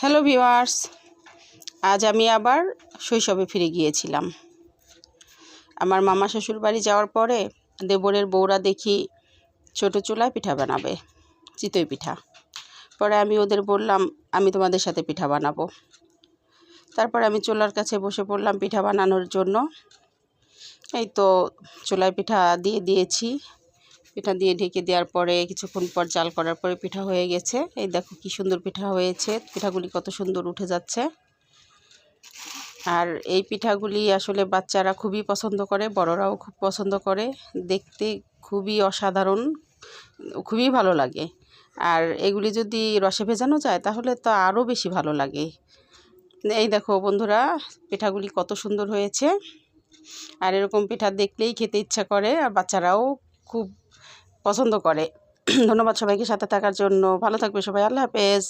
Hello viewers, আজ আমি আবার শৈশবে ফিরে গিয়েছিলাম। আমার মামা শ্বশুর বাড়ি যাওয়ার পরে দেবরের বউরা দেখি ছোট চুলায় পিঠা বানাবে, চিতই পিঠা। পরে আমি ওদের বললাম আমি তোমাদের সাথে পিঠা বানাবো। তারপর আমি চুলার কাছে বসে পড়লাম পিঠা বানানোর জন্য। এই তো চুলায় পিঠা দিয়ে দিয়েছি। পিঠা দিয়ে ঢেকে দেওয়ার পরে কিছুক্ষণ পর জাল করার পরে পিঠা হয়ে গেছে। এই দেখো কি সুন্দর পিঠা হয়েছে, পিঠাগুলি কত সুন্দর উঠে যাচ্ছে। আর এই পিঠাগুলি আসলে বাচ্চারা খুবই পছন্দ করে, বড়রাও খুব পছন্দ করে। দেখতে খুবই অসাধারণ, খুবই ভালো লাগে। আর এগুলি যদি রসে ভেজানো যায় তাহলে তো আরও বেশি ভালো লাগে। এই দেখো বন্ধুরা, পিঠাগুলি কত সুন্দর হয়েছে। আর এরকম পিঠা দেখলেই খেতে ইচ্ছা করে, আর বাচ্চারাও খুব পছন্দ করে। ধন্যবাদ সবাইকে সাথে থাকার জন্য। ভালো থাকবে সবাই। আল্লাহ হাফেজ।